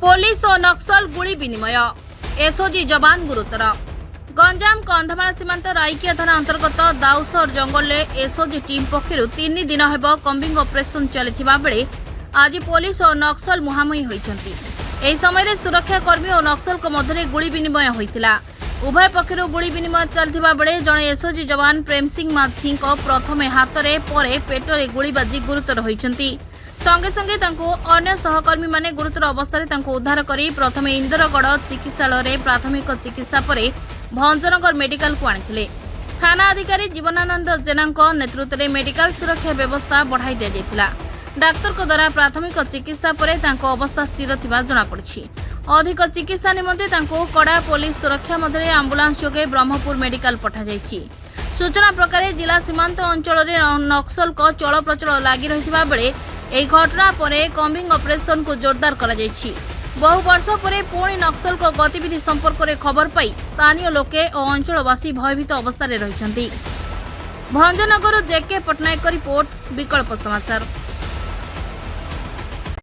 Police और नक्सल गुली विनिमय एसओजी जवान गुरुतर। गंजाम कंधमाल सीमांत राइकिया थाना अंतर्गत दाउसर जंगल में एसओजी टीम पक्षर 3 दिन हेब कम्बिंग ऑपरेशन चलता बेले आज पुलिस और नक्सल मुहांमुही होती। एही समय सुरक्षाकर्मी और नक्सल मध्य गुली विनिमय होता। उभय पक्षर गुली विनिमय चलता बेले जड़े एसओजी जवान प्रेम सिंह माझी प्रथम हाथ में पेटरे गुली बाजी गुरुतर होती। संगे संगे अन्य सहकर्मी माने गुरुतर अवस्था उद्धार करी प्रथम इंदरगढ़ चिकित्सालय प्राथमिक चिकित्सा पर भंजनगर मेडिकल को आनी। थाना अधिकारी जीवनानंद जेना नेतृत्व में मेडिकल सुरक्षा व्यवस्था बढ़ाई दि जाइथिला। डाक्तर द्वारा प्राथमिक चिकित्सा पर अवस्था स्थिर थिबा जणा पड़छि। अधिक चिकित्सा निमंते कड़ा पुलिस सुरक्षा मध्य आंबुलांस जोगे ब्रह्मपुर मेडिकल पठा जाइछि। सूचना प्रकार जिला सीमांत अंचल नक्सल को चल प्रचल लगी रही बेले ଏହି घटना पर कम्बिंग ऑपरेशन को जोरदार करा जायछि। बहु वर्ष पर पुणी नक्सल को गतिविधि संपर्क में खबर पाई स्थानीय लोके और अंचलवासी भयभीत अवस्था रहिछन्ति। भंजनगर जेके पटनायक रिपोर्ट विकल्प समाचार।